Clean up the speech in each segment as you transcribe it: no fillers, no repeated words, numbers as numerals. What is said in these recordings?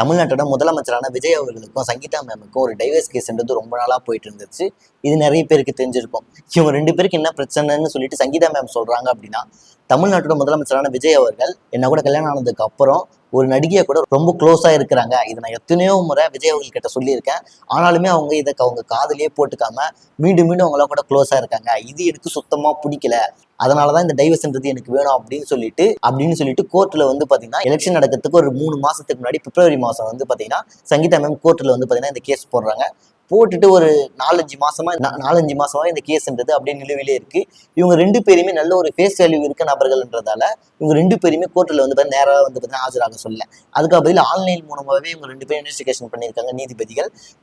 தமிழ்நாட்டோட முதலமைச்சரான விஜய் அவர்களுக்கும் சங்கீதா மேமுக்கும் ஒரு டைவர்ஸ் கேஸ்ன்றது ரொம்ப நாளா போயிட்டு இருந்துச்சு. இது நிறைய பேருக்கு தெரிஞ்சிருக்கும். இவங்க 2 பேருக்கு என்ன பிரச்சனைன்னு சொல்லிட்டு சங்கீதா மேம் சொல்றாங்க அப்படின்னா, தமிழ்நாட்டோட முதலமைச்சரான விஜய் அவர்கள் என்ன கூட கல்யாணம் ஆனதுக்கு அப்புறம் ஒரு நடிகையை கூட ரொம்ப க்ளோஸா இருக்கிறாங்க. இதை நான் எத்தனையோ முறை விஜய் அவர்கள் கிட்ட சொல்லியிருக்கேன். ஆனாலுமே அவங்க இதை அவங்க காதலியே போட்டுக்காம மீண்டும் மீண்டும் அவங்கள கூட க்ளோஸா இருக்காங்க. இது எனக்கு சுத்தமா பிடிக்கல. அதனாலதான் இந்த டைவர்ஸ்ன்றது எனக்கு வேணும் அப்படின்னு சொல்லிட்டு கோர்ட்ல வந்து பாத்தீங்கன்னா எலெக்ஷன் நடக்கிறதுக்கு ஒரு 3 மாசத்துக்கு முன்னாடி பிப்ரவரி மாசம் வந்து பாத்தீங்கன்னா சங்கீதா மேம் கோர்ட்ல வந்து பாத்தீங்கன்னா இந்த கேஸ் போடுறாங்க. போட்டுட்டு ஒரு 4-5 மாசமா இந்த கேஸ்ன்றது அப்படியே நிலுவையிலே இருக்கு. இவங்க 2 பேருமே நல்ல ஒரு ஃபேஸ் வேல்யூ இருக்க நபர்கள்ன்றதால இவங்க 2 பேருமே கோர்ட்ல வந்து நேராக வந்து பார்த்தீங்கன்னா ஆஜராக சொல்லல. அதுக்கு பதில் ஆன்லைன் மூலமாகவே இவங்க 2 பேரும் இன்வெஸ்டிகேஷன் பண்ணியிருக்காங்க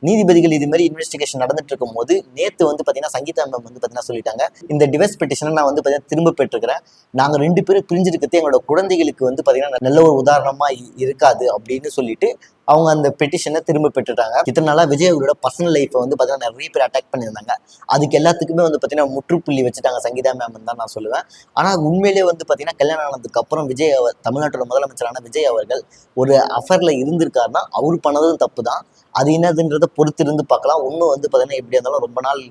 நீதிபதிகள் இது மாதிரி இன்வெஸ்டிகேஷன் நடந்துட்டு இருக்கும் போது நேற்று வந்து பார்த்தீங்கன்னா சங்கீதா மேம் வந்து பார்த்தீங்கன்னா சொல்லிட்டாங்க, இந்த டிவைஸ் பெட்டிஷனை நான் வந்து பார்த்தீங்கன்னா திரும்ப பெற்றுக்கிறேன். நாங்கள் 2 பேரும் பிரிஞ்சிருக்கிறது எங்களோட குழந்தைகளுக்கு வந்து பார்த்தீங்கன்னா நல்ல ஒரு உதாரணமா இருக்காது அப்படின்னு சொல்லிட்டு அவங்க அந்த பெட்டிஷனை திரும்ப பெற்றுட்டாங்க. இத்தனை நாளா விஜய் அவரோட பர்சனல் லைஃப்பை வந்து பார்த்தீங்கன்னா நிறைய பேர் அட்டாக் பண்ணியிருந்தாங்க. அதுக்கு எல்லாத்துக்குமே வந்து பார்த்தீங்கன்னா முற்றுப்புள்ளி வச்சுட்டாங்க சங்கீதா மேம் தான் நான் சொல்லுவேன். ஆனால் உண்மையிலே வந்து பார்த்தீங்கன்னா கல்யாணம் ஆனதுக்கு அப்புறம் தமிழ்நாட்டோட முதலமைச்சரான விஜய் அவர்கள் ஒரு அஃபேர்ல இருந்திருக்காருன்னா அவர் பண்ணதும் தப்பு தான். அது என்னதுன்றதை பொறுத்திருந்து பார்க்கலாம். ஒன்றும் வந்து பார்த்தீங்கன்னா எப்படி இருந்தாலும் ரொம்ப நாள்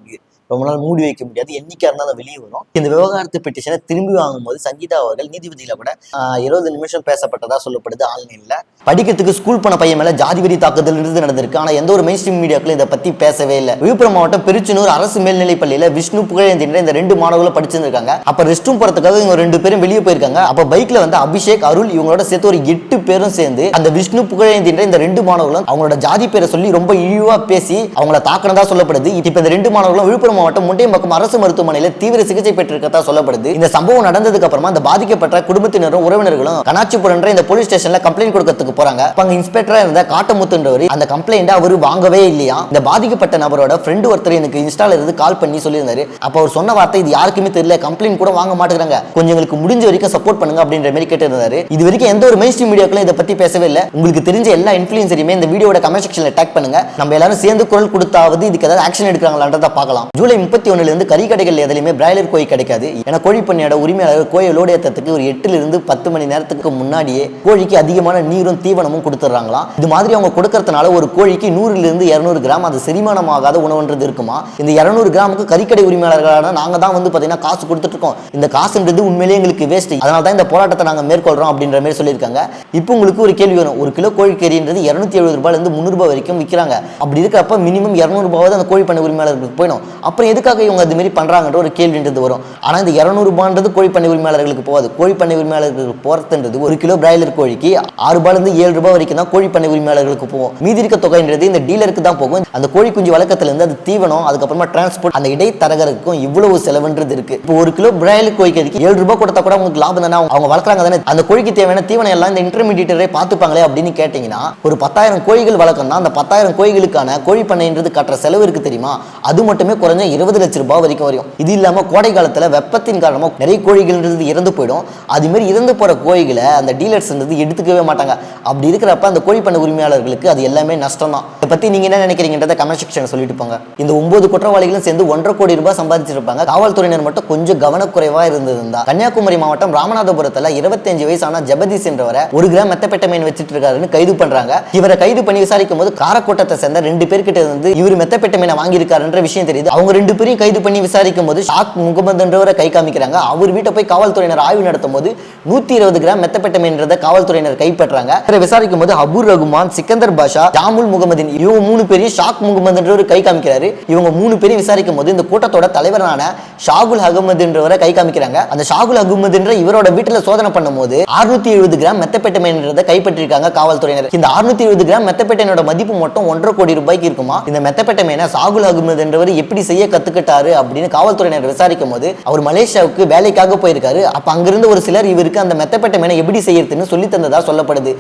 மூடி வைக்க முடியாது. என்னைக்கா இருந்தாலும் வெளியே வரும். இந்த விவகாரத்து பெட்டிஷனை திரும்பி வாங்கும்போது சங்கீதா அவர்கள் நீதிபதியில கூட 20 நிமிஷம் பேசப்பட்டதா சொல்லப்படுது. ஆன்லைன்ல படிக்கிறதுக்கு ஸ்கூல் போன பையன் மேல ஜாதிவெறி தாக்குதல் இருந்து நடந்திருக்கு. ஆனா எந்த ஒரு மெயின் ஸ்ட்ரீம் மீடியாக்களும் இதை பத்தி பேசவே இல்லை. விழுப்புரம் மாவட்டம் பெருச்சனூர் அரசு மேல்நிலைப் பள்ளியில விஷ்ணு புகழேந்தின்ற இந்த 2 மாணவர்களும் படிச்சிருக்காங்க. அப்ப ரெஸ்ட் ரூம் போறதுக்காக இவங்க 2 பேரும் வெளியே போயிருக்காங்க. அப்ப பைக்ல வந்து அபிஷேக், அருள் இவங்களோட சேர்த்து ஒரு 8 பேரும் சேர்ந்து அந்த விஷ்ணு புகழேந்தின்ற இந்த 2 மாணவர்களும் அவங்களோட ஜாதி பேரை சொல்லி ரொம்ப இழிவா பேசி அவங்கள தாக்கினதா சொல்லப்படுது. இப்ப இந்த 2 மாணவர்களும் விழுப்புரம் மாவட்டம் முண்டியம்பாக்கம் அரசு மருத்துவமனையில் தீவிர சிகிச்சை பெற்றிருக்கதா சொல்லப்படுது. இந்த சம்பவம் நடந்ததுக்கு அப்புறமா அந்த பாதிக்கப்பட்ட குடும்பத்தினரும் உறவினர்களும் கனாச்சிபுரம் இந்த போலீஸ் ஸ்டேஷன்ல கம்ப்ளைண்ட் கொடுக்கிறதுக்கு போறாங்க. அங்க இன்ஸ்பெக்டரா இருந்த காட்டமுத்துன்றவர் அந்த கம்ப்ளைண்ட் அவர் வாங்கவே இல்லையா. இந்த பாதிக்கப்பட்ட நபரோட ஃப்ரெண்ட் ஒருத்தர் எனக்கு இன்ஸ்டால இருந்து கால் பண்ணி சொல்லியிருந்தாரு. அப்ப அவர் சொன்ன வார்த்தை, இது யாருக்குமே தெரியல, கம்ப்ளைண்ட் கூட வாங்க மாட்டேங்கிறாங்க, கொஞ்சம் எங்களுக்கு முடிஞ்ச வரைக்கும் சப்போர்ட் பண்ணுங்க அப்படின்ற மாதிரி கேட்டிருந்தாரு. இது வரைக்கும் எந்த ஒரு மெயின் ஸ்ட்ரீம் மீடியாக்களும் இதை பத்தி பேசவே இல்லை. உங்களுக்கு தெரிஞ்ச எல்லா இன்ஃப்ளூயன்சரையுமே இந்த வீடியோட கமெண்ட் செக்ஷன்ல டேக் பண்ணுங்க. நம்ம எல்லாரும் சேர்ந்து குரல் கொடுத்தாவது இதுக்கு ஏதாவது ஆக்ஷன் எடுக்கிறாங்களான்றத பார்க்கலாம். ஜூலை 31 இருந்து கறி கடைகள் எதுலையுமே பிராய்லர் கோழி கிடைக்காது. ஏன்னா கோழி பண்ணையோட உரிமையாளர் கோழி லோடு ஏற்றத்துக்கு ஒரு 8 இருந்து 10 மணி நேரத்துக்கு முன்னாடியே கோழிக்கு அதிகமான நீரும் தீவனமும் கொடுத்துறாங்களாம். இது மாதிரி அவங்க கொடுக்கறதுனால ஒரு கோழிக்கு 100 இருந்து 200 கிராம் அது செரிமானமாகாத உணவுன்றது இருக்குமா. இந்த 200 கிராமுக்கு கறிக்கடை உரிமையாளர்களான நாங்க தான் வந்து பாத்தீங்கன்னா காசு கொடுத்துட்டு இருக்கோம். இந்த காசுன்றது உண்மையிலேயே எங்களுக்கு வேஸ்ட். அதனால தான் இந்த போராட்டத்தை நாங்க மேற்கொள்றோம் அப்படின்ற மாதிரி சொல்லியிருக்காங்க. இப்போ உங்களுக்கு ஒரு கேள்வி வரும், ஒரு கிலோ கோழி கறின்றது 270 ரூபாயில இருந்து 300 ரூபாய் வரைக்கும் விற்கிறாங்க. அப்படி இருக்கிறப்ப மினிமம் 200 ரூபாவது அந்த கோழி பண்ணை உரிமையாளர்களுக்கு போயிடும். அப்புறம் எதுக்காக இவங்க அது மாதிரி பண்றாங்கன்ற ஒரு கேள்வின்றது வரும். ஆனா இந்த 200 ரூபான்றது கோழி பண்ணை உரிமையாளர்களுக்கு போகாது. கோழி பண்ணை உரிமையாளர்களுக்கு போறதுன்றது ஒரு கிலோ பிராய்லர் கோழிக்கு 6 ரூபாயில இருந்து 7 ரூபாய் வரைக்கும் தான் கோழி பண்ணை உரிமையாளர்களுக்கு போகும். மீதி இருக்க தொகைன்றது இந்த டீலருக்கு தான் போகும். அந்த கோழி குஞ்சு வளர்க்கத்துல இருந்து அது தீவனம், அதுக்கப்புறமா டிரான்ஸ்போர்ட், அந்த இடைத்தரகருக்கும் இவ்வளவு செலவுன்றது இருக்கு. இப்போ ஒரு கிலோ பிராய்லர் கோழிக்கு 7 ரூபாய் கொடுத்தா கூட உங்களுக்கு லாபம் தானே. அவங்க வளர்க்குறாங்க தானே, அந்த கோழிக்கு தேவையான தீவனம் எல்லாம் இந்த இன்டர்மீடியேட்டரே பார்த்துப்பாங்களே அப்படின்னு கேட்டீங்கன்னா, ஒரு 10,000 கோழிகள் வளர்க்கணும்னா அந்த 10,000 கோழிகளுக்கான கோழி பண்ணைன்றது கட்டுற செலவு இருக்கு தெரியுமா. அது மட்டுமே குறைஞ்ச 20 லட்சம் ரூபாய் வரைக்கும் வரும். இது இல்லாம கோடை காலத்துல வெப்பத்தின் காரணமா நிறைய கோழிகள் இறந்து போயிடும். அது மாதிரி இறந்து போற கோழிகளை அந்த டீலர்ஸ் எடுத்துக்கவே மாட்டாங்க. அப்படி இருக்கிறப்ப அந்த கோழி பண்ணை உரிமையாளர்களுக்கு அது எல்லாமே நஷ்டம் தான். இதை பத்தி நீங்க என்ன நினைக்கிறீங்கன்றத கமெண்ட் செக்ஷன்ல சொல்லிட்டு போங்க. இந்த 9 குற்றவாளிகளும் சேர்ந்து 1.5 கோடி ரூபாய் சம்பாதிச்சிருப்பாங்க. காவல்துறையினர் மட்டும் கொஞ்சம் கவனக்குறைவா இருந்ததுதான். கன்னியாகுமரி மாவட்டம் ராமநாதபுரத்துல 25 வயசான ஜெபதீஷ் என்றவரை 1 கிராம் மெத்தபெட்டமைன் வச்சிட்டு இருக்காருன்னு கைது பண்றாங்க. இவரை கைது பண்ணி விசாரிக்கும் போது காரக்கோட்டத்தை சேர்ந்த 2 பேர்கிட்ட இருந்து இவர் மெத்தபெட்டமைனை வாங்கி இருக்காருன்ற விஷயம் தெரியுது. அவங்க 2 பேரையும் கைது பண்ணி விசாரிக்கும் போது ஷாக் முகமது என்றவரை கை காமிக்கிறாங்க. அவர் வீட்டை போய் காவல்துறையினர் ஆய்வு நடத்தும் போது 120 கிராம் மெத்தபெட்டமைன்றத காவல்துறையினர் கைப்பற்றாங்க. விசாரிக்கும் போது அபூர் ரகுமான், சிக்கந்தர் பாஷா, ஜாமுல் முகமதின் இவங்க 3 பேரையும் ஷாக் முகமது என்றவர் கை காமிக்கிறாரு. இவங்க 3 பேரையும் விசாரிக்கும் போது இந்த கூட்டத்தோட தலைவரான ஷாகுல் அகமது என்றவரை கை காமிக்கிறாங்க. அந்த ஷாகுல் அகமது என்ற இவரோட வீட்டுல சோதனை பண்ணும் போது 670 கிராம் மெத்தபெட்டமைன்றத கைப்பற்றிருக்காங்க காவல்துறையினர். இந்த 670 கிராம் மெத்தபெட்டமைனோட மதிப்பு மட்டும் 1.5 கோடி ரூபாய்க்கு இருக்குமா. இந்த மெத்தபெட்டமைனை ஷாகுல் அகமது என்றவர் எப்படி செய்ய கத்துக்கிட்டாரு அப்படின்னு காவல்துறையினர் விசாரிக்கும் போது அவர் மலேசியாவுக்கு வேலைக்காக போயிருக்காரு. அப்ப அங்கிருந்து ஒரு சிலர் இவருக்கு அந்த மெத்தபெட்டமைனை எப்படி செய்யறதுன்னு சொல்லி தந்ததா சொல்லப்படுது.